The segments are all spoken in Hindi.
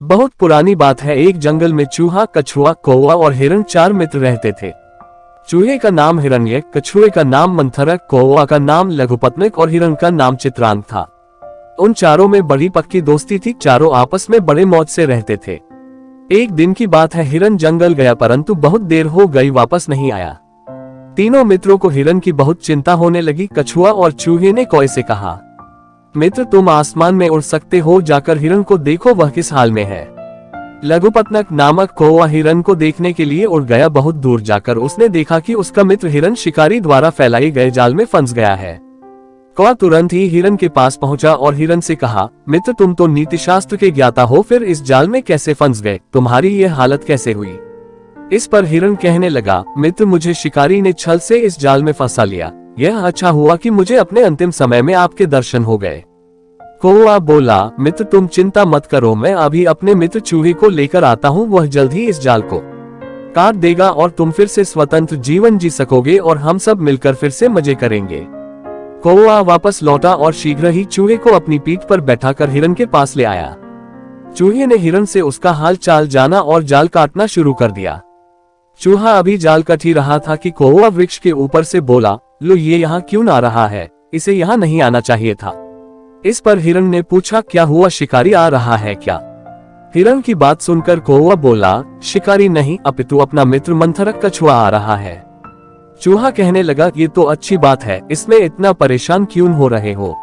बहुत पुरानी बात है। एक जंगल में चूहा, कछुआ, कौवा और हिरण 4 मित्र रहते थे। चूहे का नाम हिरण्य, कछुए का नाम मंथरक, कौवा का नाम लघुपत्नक और हिरण का नाम चित्रांग था। उन चारों में बड़ी पक्की दोस्ती थी। चारों आपस में बड़े मौज से रहते थे। एक दिन की बात है, हिरण जंगल गया परंतु बहुत देर हो गई, वापस नहीं आया। तीनों मित्रों को हिरण की बहुत चिंता होने लगी। कछुआ और चूहे ने कौवे से कहा, मित्र तुम आसमान में उड़ सकते हो, जाकर हिरण को देखो वह किस हाल में है। लघुपत्नक नामक कौवा हिरण को देखने के लिए उड़ गया। बहुत दूर जाकर उसने देखा कि उसका मित्र हिरण शिकारी द्वारा फैलाए गए जाल में फंस गया है। कौवा तुरंत ही हिरण के पास पहुंचा और हिरण से कहा, मित्र तुम तो नीति शास्त्र के ज्ञाता हो, फिर इस जाल में कैसे फंस गए? तुम्हारी ये हालत कैसे हुई? इस पर हिरण कहने लगा, मित्र मुझे शिकारी ने छल से इस जाल में फंसा लिया। यह अच्छा हुआ कि मुझे अपने अंतिम समय में आपके दर्शन हो गए। कौवा बोला, मित्र तुम चिंता मत करो, मैं अभी अपने मित्र चूहे को लेकर आता हूँ। वह जल्द ही इस जाल को काट देगा और तुम फिर से स्वतंत्र जीवन जी सकोगे और हम सब मिलकर फिर से मजे करेंगे। कौवा वापस लौटा और शीघ्र ही चूहे को अपनी पीठ पर बैठाकर हिरण के पास ले आया। चूहे ने हिरण से उसका हाल चाल जाना और जाल काटना शुरू कर दिया। चूहा अभी जाल कट ही रहा था कि कौवा वृक्ष के ऊपर से बोला, लो ये यहाँ क्यों ना रहा है? इसे यहाँ नहीं आना चाहिए था। इस पर हिरण ने पूछा, क्या हुआ, शिकारी आ रहा है क्या? हिरण की बात सुनकर कौवा बोला, शिकारी नहीं अपितु अपना मित्र मंथरक कछुआ आ रहा है। चूहा कहने लगा, ये तो अच्छी बात है, इसमें इतना परेशान क्यों हो रहे हो?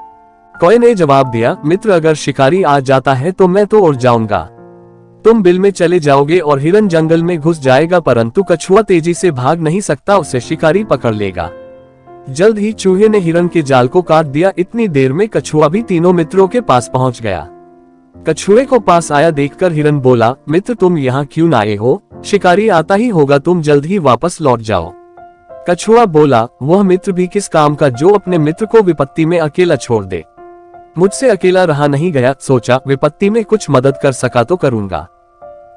कौवे ने जवाब दिया, मित्र अगर शिकारी आ जाता है तो मैं तो उड़ जाऊंगा। तुम बिल में चले जाओगे और हिरण जंगल में घुस जाएगा, परंतु कछुआ तेजी से भाग नहीं सकता, उसे शिकारी पकड़ लेगा। जल्द ही चूहे ने हिरण के जाल को काट दिया। इतनी देर में कछुआ भी तीनों मित्रों के पास पहुंच गया। कछुए को पास आया देखकर हिरण बोला, मित्र तुम यहाँ क्यों आए हो? शिकारी आता ही होगा, तुम जल्द ही वापस लौट जाओ। कछुआ बोला, वह मित्र भी किस काम का जो अपने मित्र को विपत्ति में अकेला छोड़ दे। मुझसे अकेला रहा नहीं गया, सोचा विपत्ति में कुछ मदद कर सका तो करूंगा।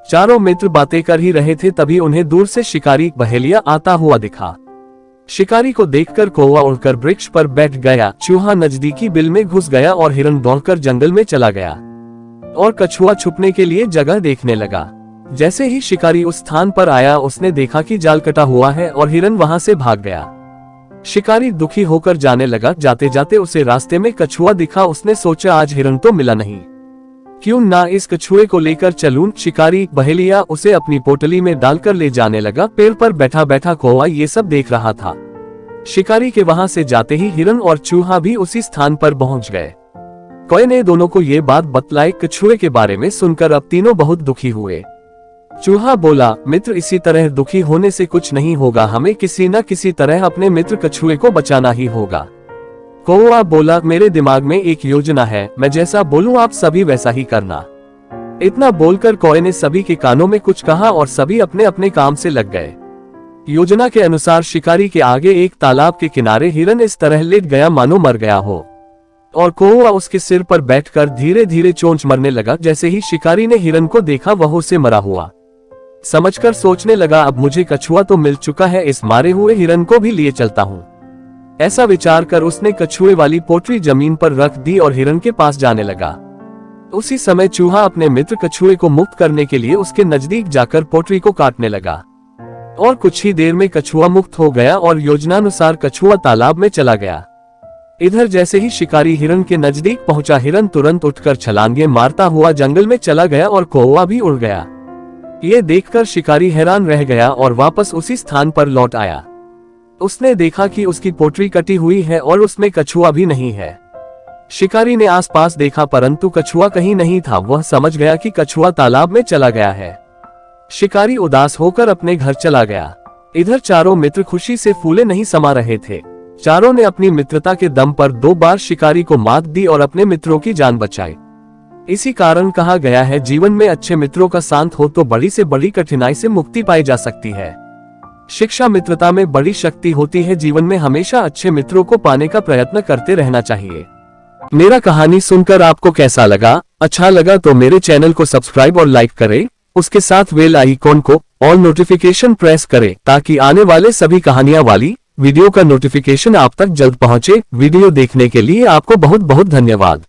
चारों मित्र बातें कर ही रहे थे, तभी उन्हें दूर से शिकारी बहेलिया आता हुआ दिखा। शिकारी को देखकर कौवा उड़कर वृक्ष पर बैठ गया। चूहा नजदीकी बिल में घुस गया और हिरण दौड़कर जंगल में चला गया और कछुआ छुपने के लिए जगह देखने लगा। जैसे ही शिकारी उस स्थान पर आया, उसने देखा कि जाल कटा हुआ है और हिरण वहां से भाग गया। शिकारी दुखी होकर जाने लगा। जाते जाते उसे रास्ते में कछुआ दिखा। उसने सोचा, आज हिरण तो मिला नहीं, क्यों ना इस कछुए को लेकर चलूं। शिकारी बहेलिया उसे अपनी पोटली में डालकर ले जाने लगा। पेड़ पर बैठा बैठा कौवा ये सब देख रहा था। शिकारी के वहां से जाते ही हिरण और चूहा भी उसी स्थान पर पहुंच गए। कौवे ने दोनों को ये बात बतलाई। कछुए के बारे में सुनकर अब तीनों बहुत दुखी हुए। चूहा बोला, मित्र इसी तरह दुखी होने से कुछ नहीं होगा, हमें किसी न किसी तरह अपने मित्र कछुए को बचाना ही होगा। कौवा बोला, मेरे दिमाग में एक योजना है, मैं जैसा बोलूं आप सभी वैसा ही करना। इतना बोलकर कौवे ने सभी के कानों में कुछ कहा और सभी अपने अपने काम से लग गए। योजना के अनुसार शिकारी के आगे एक तालाब के किनारे हिरण इस तरह लेट गया मानो मर गया हो और कौवा उसके सिर पर बैठकर धीरे धीरे चोंच मरने लगा। जैसे ही शिकारी ने हिरण को देखा, वह उसे मरा हुआ समझकर सोचने लगा, अब मुझे कछुआ तो मिल चुका है, इस मारे हुए हिरण को भी लिए चलता हूँ। ऐसा विचार कर उसने कछुए वाली पोटली जमीन पर रख दी और हिरण के पास जाने लगा। उसी समय चूहा अपने मित्र कछुए को मुक्त करने के लिए उसके नजदीक जाकर पोटली को काटने लगा और कुछ ही देर में कछुआ मुक्त हो गया और योजनानुसार कछुआ तालाब में चला गया। इधर जैसे ही शिकारी हिरण के नजदीक पहुंचा, हिरण तुरंत उठकर छलांगे मारता हुआ जंगल में चला गया और कौवा भी उड़ गया। ये देखकर शिकारी हैरान रह गया और वापस उसी स्थान पर लौट आया। उसने देखा कि उसकी पोटली कटी हुई है और उसमें कछुआ भी नहीं है। शिकारी ने आसपास देखा परंतु कछुआ कहीं नहीं था। वह समझ गया कि कछुआ तालाब में चला गया है। शिकारी उदास होकर अपने घर चला गया। इधर चारों मित्र खुशी से फूले नहीं समा रहे थे। चारों ने अपनी मित्रता के दम पर 2 बार शिकारी को मात दी और अपने मित्रों की जान बचाई। इसी कारण कहा गया है, जीवन में अच्छे मित्रों का साथ हो तो बड़ी से बड़ी कठिनाई से मुक्ति पाई जा सकती है। शिक्षा मित्रता में बड़ी शक्ति होती है। जीवन में हमेशा अच्छे मित्रों को पाने का प्रयत्न करते रहना चाहिए। मेरा कहानी सुनकर आपको कैसा लगा? अच्छा लगा तो मेरे चैनल को सब्सक्राइब और लाइक करें। उसके साथ बेल आइकॉन को ऑल नोटिफिकेशन प्रेस करें ताकि आने वाले सभी कहानियां वाली वीडियो का नोटिफिकेशन आप तक जल्द पहुंचे। वीडियो देखने के लिए आपको बहुत बहुत धन्यवाद।